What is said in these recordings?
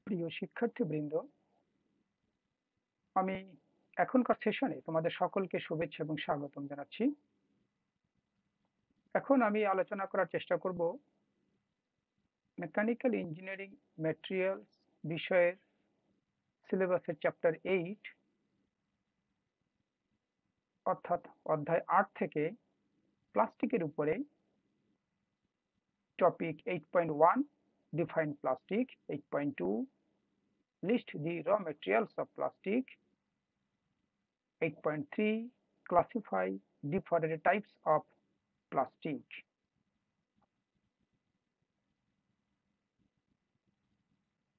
প্রিয় শিক্ষার্থীবৃন্দ, আমি এখনকার সেশনে তোমাদের সকলকে শুভেচ্ছা এবং স্বাগতম জানাচ্ছি। এখন আমি আলোচনা করার চেষ্টা করব মেকানিক্যাল ইঞ্জিনিয়ারিং ম্যাটেরিয়ালস বিষয়ের সিলেবাসের চ্যাপ্টার 8 অর্থাৎ অধ্যায় 8 থেকে প্লাস্টিকের উপরে topic 8.1 define plastic, 8.2 list the raw materials of plastic, 8.3 classify different types of plastic.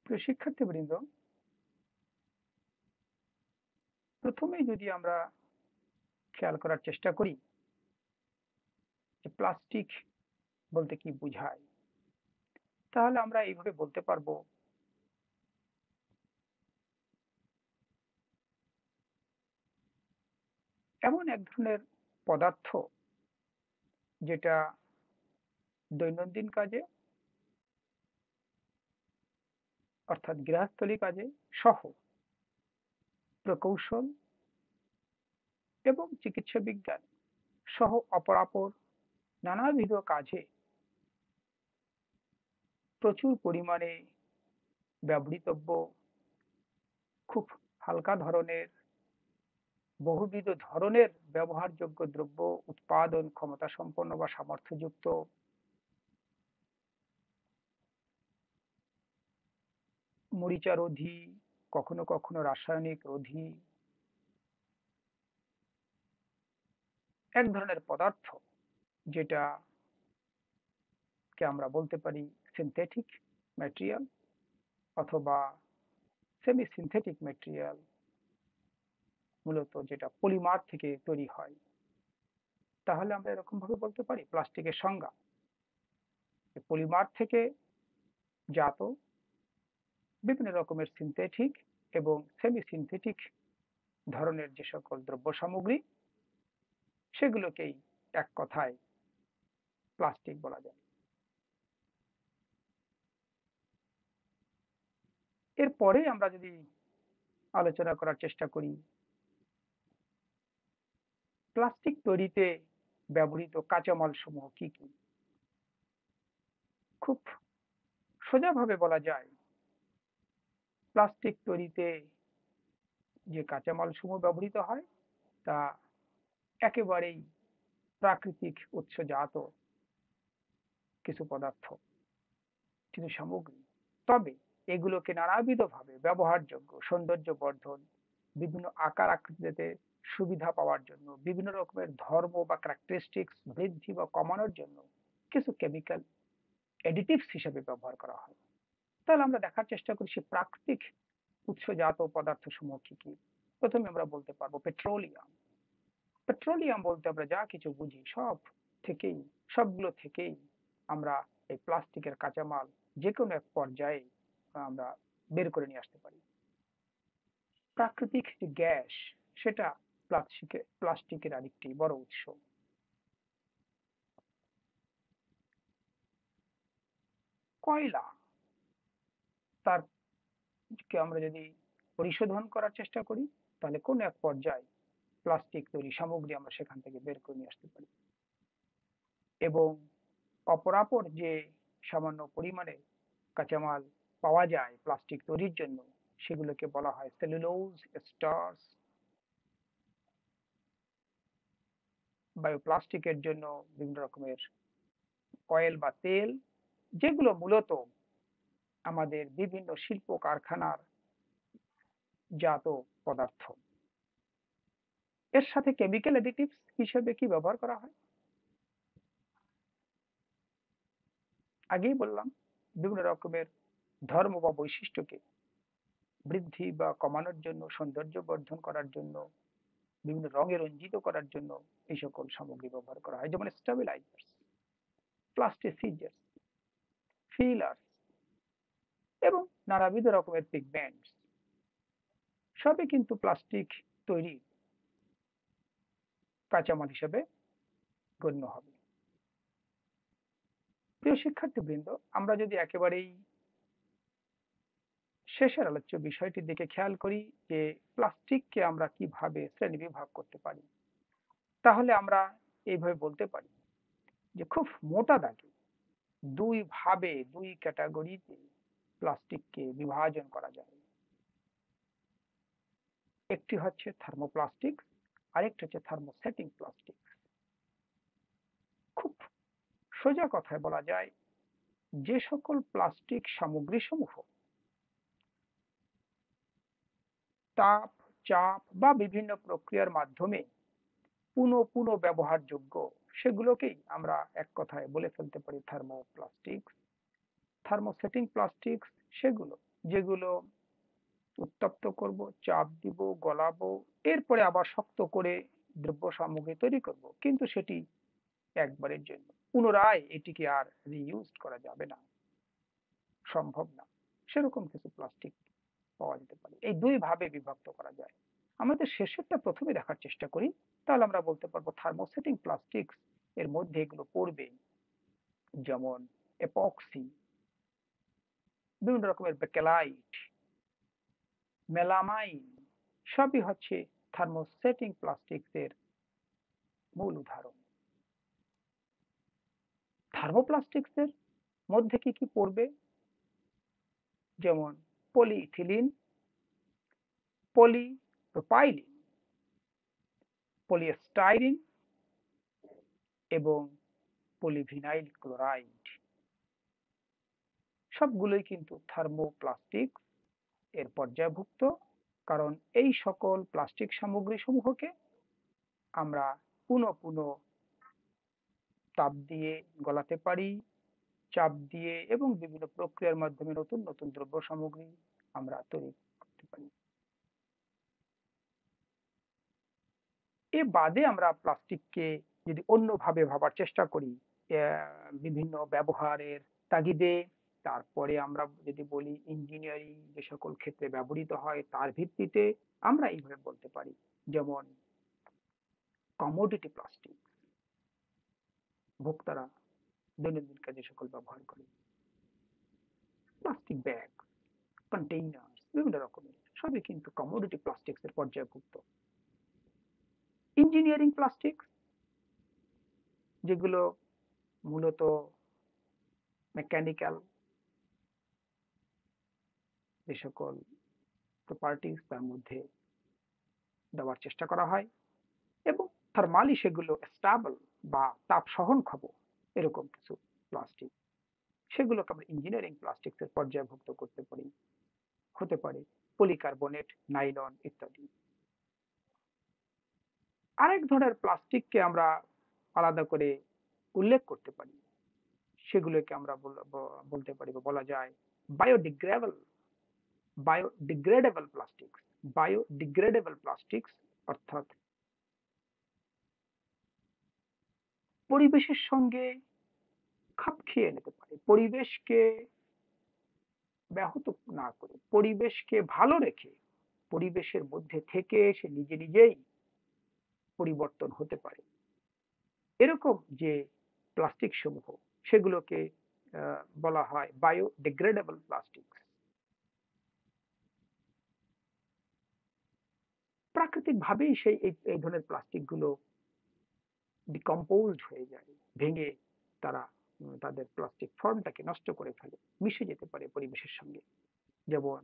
প্রিয় শিক্ষার্থীবৃন্দ, প্রথমেই যদি আমরা খেয়াল করার চেষ্টা করি যে প্লাস্টিক বলতে কি বোঝায়, তাহলে আমরা এইভাবে বলতে পারবো এমন এক ধরনের পদার্থ যেটা দৈনন্দিন কাজে অর্থাৎ গৃহস্থলী কাজে সহ প্রকৌশল এবং চিকিৎসা বিজ্ঞান সহ অপরাপর নানাবিধ কাজে প্রচুর পরিমাণে ব্যবহৃতব্য, খুব হালকা ধরনের, বহুবিধ ধরনের ব্যবহারযোগ্য দ্রব্য উৎপাদন ক্ষমতা সম্পন্ন বা সামর্থ্যযুক্ত, মরিচা রোধী, কখনো কখনো রাসায়নিক রোধী এক ধরনের পদার্থ যেটা কে আমরা বলতে পারি সিনথেটিক ম্যাটেরিয়াল অথবা সেমি সিনথেটিক ম্যাটেরিয়াল, মূলত যেটা পলিমার থেকে তৈরি হয়। তাহলে আমরা এরকম ভাবে বলতে পারি প্লাস্টিকের সংজ্ঞা পলিমার থেকে জাত বিভিন্ন রকমের সিনথেটিক এবং সেমি সিনথেটিক ধরনের যে সকল দ্রব্য সামগ্রী, সেগুলোকেই এক কথায় প্লাস্টিক বলা যায়। এরপরে আমরা যদি আলোচনা করার চেষ্টা করি প্লাস্টিক তৈরিতে ব্যবহৃত কাঁচামাল সমূহ কি কি, খুব সোজাভাবে বলা যায় প্লাস্টিক তৈরিতে যে কাঁচামাল সমূহ ব্যবহৃত হয় তা একেবারেই প্রাকৃতিক উৎসজাত কিছু পদার্থ, কিছু সামগ্রী। তবে এগুলোকে নানাবিধভাবে ব্যবহারযোগ্য, সৌন্দর্য বর্ধন, বিভিন্ন আকার আকৃতিতে সুবিধা পাওয়ার জন্য, বিভিন্ন রকমের ধর্ম বা ক্যারেক্টারিস্টিক্স বৃদ্ধি বা কমানোর জন্য কিছু কেমিক্যাল অ্যাডিটিভস হিসেবে ব্যবহার করা হয়। তাহলে আমরা দেখার চেষ্টা করি সে প্রাকৃতিক উৎসজাত পদার্থ সমূহ কি কি। প্রথমে আমরা বলতে পারবো পেট্রোলিয়াম। পেট্রোলিয়াম বলতে আমরা যা কিছু বুঝি থেকেই সবগুলো থেকেই আমরা এই প্লাস্টিকের কাঁচামাল যে কোনো এক পর্যায়ে আমরা বের করে নিয়ে আসতে পারি। প্রাকৃতিক যে গ্যাস, সেটা প্লাস্টিকের আরেকটি বড় উৎস। কয়লা, তার কে আমরা যদি পরিশোধন করার চেষ্টা করি তাহলে কোন এক পর্যায়ে প্লাস্টিক তৈরি সামগ্রী আমরা সেখান থেকে বের করে নিয়ে আসতে পারি। এবং অপরাপর যে সামান্য পরিমাণে কাঁচামাল পাওয়া যায় প্লাস্টিক তৈরির জন্য, সেগুলোকে বলা হয় সেলুলোজ স্টার্চ। বায়োপ্লাস্টিকের জন্য বিভিন্ন রকমের অয়েল বা তেল, যেগুলো মূলত আমাদের বিভিন্ন শিল্প কারখানার জাত পদার্থ। এর সাথে কেমিক্যাল অ্যাডিটিভস হিসেবে কি ব্যবহার করা হয়, আগেই বললাম বিভিন্ন রকমের ধর্ম বা বৈশিষ্ট্যকে বৃদ্ধি বা কমানোর জন্য, সৌন্দর্য বর্ধন করার জন্য, বিভিন্ন রঙে রঞ্জিত করার জন্য এই সকল সামগ্রী ব্যবহার করা হয়, যেমন স্টেবিলাইজার্স, প্লাস্টিসিজেন্স, ফিলার্স এবং নানাবিধ রকমের পিগমেন্টস। সবই কিন্তু প্লাস্টিক তৈরি কাঁচামাল হিসেবে গণ্য হবে। প্রিয় শিক্ষার্থীবৃন্দ, আমরা যদি একেবারেই শেষের আলোচ্য বিষয়টির দিকে খেয়াল করি যে প্লাস্টিককে আমরা কিভাবে শ্রেণীবিভাগ করতে পারি। তাহলে আমরা এইভাবে বলতে পারি যে খুব মোটা দাগে দুই ক্যাটাগরিতে প্লাস্টিককে বিভাজন করা যায়। একটি হচ্ছে থার্মোপ্লাস্টিক, আরেকটি হচ্ছে থার্মোসেটিং প্লাস্টিক। খুব সোজা কথায় বলা যায় যে সকল প্লাস্টিক সামগ্রী সমূহ তাপ, চাপ বা বিভিন্ন প্রক্রিয়ার মাধ্যমে পুনঃ ব্যবহারযোগ্য, সেগুলোকেই আমরা এক কথায় বলে ফেলতে পারি থার্মোপ্লাস্টিক। থার্মোসেটিং প্লাস্টিক সেগুলো যেগুলো উত্তপ্ত করব, চাপ দিব, গলাবো, এরপরে আবার শক্ত করে দ্রব্য সামগ্রী তৈরি করব, কিন্তু সেটি একবারের জন্য। পুনরায় এটিকে আর রিইউজ করা যাবে না, সম্ভব না। সেরকম কিছু প্লাস্টিক পাওয়া যেতে পারে। এই দুই ভাবে বিভক্ত করা যায়। আমাদের শেষেরটা প্রথমে দেখার চেষ্টা করি, তাহলে আমরা বলতে পারবো থার্মোসেটিং প্লাস্টিক এর মধ্যে এগুলো পড়বে, যেমন এপক্সি, বিভিন্ন রকমের বেকেলাইট, মেলামাইন, সবই হচ্ছে থার্মোসেটিং প্লাস্টিক্স এর মূল উদাহরণ। থার্মোপ্লাস্টিক্স এর মধ্যে কি কি পড়বে, যেমন পলিইথিলিন, পলিপ্রোপাইলিন, পলিস্টাইরিন এবং পলিভিনাইল ক্লোরাইড, সবগুলোই কিন্তু থার্মোপ্লাস্টিক এর পর্যায়ভুক্ত। কারণ এই সকল প্লাস্টিক সামগ্রী সমূহকে আমরা পুনঃ তাপ দিয়ে গলাতে পারি, চাপ দিয়ে এবং বিভিন্ন প্রক্রিয়ার মাধ্যমে নতুন নতুন দ্রব্য সামগ্রী আমরা তৈরি করতে পারি। এ বাদে আমরা প্লাস্টিককে যদি অন্যভাবে ভাবার চেষ্টা করি, বিভিন্ন ব্যবহারের তাগিদে, তারপরে আমরা যদি বলি ইঞ্জিনিয়ারিং যে সকল ক্ষেত্রে ব্যবহৃত হয় তার ভিত্তিতে, আমরা এইভাবে বলতে পারি, যেমন কমোডিটি প্লাস্টিক, ভোক্তারা দৈনন্দিন কাজে সকল ব্যবহার করে, প্লাস্টিক ব্যাগ, কন্টেইনার, বিভিন্ন রকমের, সবই কিন্তু কমোডিটি প্লাস্টিক্স এর পর্যায়ভুক্ত। ইঞ্জিনিয়ারিং প্লাস্টিক, যেগুলো মূলত মেকানিক্যাল যে সকল প্রপার্টিজ তার মধ্যে দেওয়ার চেষ্টা করা হয়, এবং থার্মালি সেগুলো স্টেবল বা তাপ সহনক্ষম, এরকম কিছু প্লাস্টিক, সেগুলোকে আমরা ইঞ্জিনিয়ারিং প্লাস্টিক্স এর পর্যায়ভুক্ত করতে পারি। হতে পারে পলিকার্বনেট, নাইলন ইত্যাদি। আরেক ধরনের প্লাস্টিককে আমরা আলাদা করে উল্লেখ করতে পারি, সেগুলোকে আমরা বলতে পারি বা বলা যায় biodegradable biodegradable plastics. Biodegradable plastics অর্থাৎ পরিবেশের সঙ্গে খাপ খেয়ে নিতে পারে, পরিবেশকে ব্যাহত না করে, পরিবেশকে ভালো রেখে, পরিবেশের মধ্যে থেকে সে নিজে নিজেই পরিবর্তন হতে পারে, এরকম যে প্লাস্টিক সমূহ, সেগুলোকে বলা হয় বায়োডিগ্রেডেবল প্লাস্টিক। প্রাকৃতিক ভাবেই সেই এই ধরনের প্লাস্টিক গুলো ডিকম্পোজড হয়ে যায়, ভেঙে তারা তাদের প্লাস্টিক ফর্মটাকে নষ্ট করে ফেলে, মিশে যেতে পারে পরিবেশের সঙ্গে। যেমন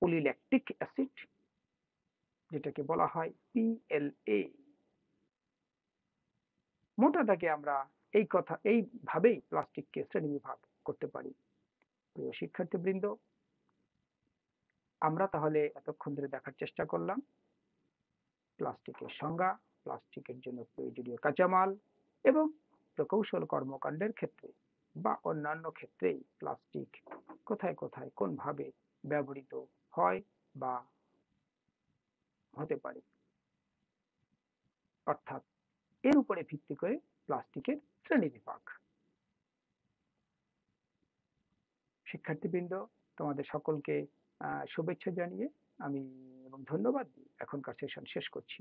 পলিল্যাকটিক অ্যাসিড, যেটাকে বলা হয় PLA। মোটা দাগে আমরা এইভাবেই প্লাস্টিককে শ্রেণীবিভাগ করতে পারি। প্রিয় শিক্ষার্থীবৃন্দ, আমরা তাহলে এতক্ষণ ধরে দেখার চেষ্টা করলাম প্লাস্টিকের সংজ্ঞা, প্লাস্টিকের জন্য প্রয়োজনীয় কাঁচামাল এবং প্রকৌশল কর্মকাণ্ডের ক্ষেত্রে বা অন্যান্য ক্ষেত্রেই প্লাস্টিক কোথায় কোথায় কোন ভাবে ব্যবহৃত হয় বা হতে পারে, অর্থাৎ এর উপরে ভিত্তি করে প্লাস্টিকের শ্রেণীবিভাগ। শিক্ষার্থীবৃন্দ, তোমাদের সকলকে শুভেচ্ছা জানিয়ে আমি এবং ধন্যবাদ দিয়ে এখনকার সেশন শেষ করছি।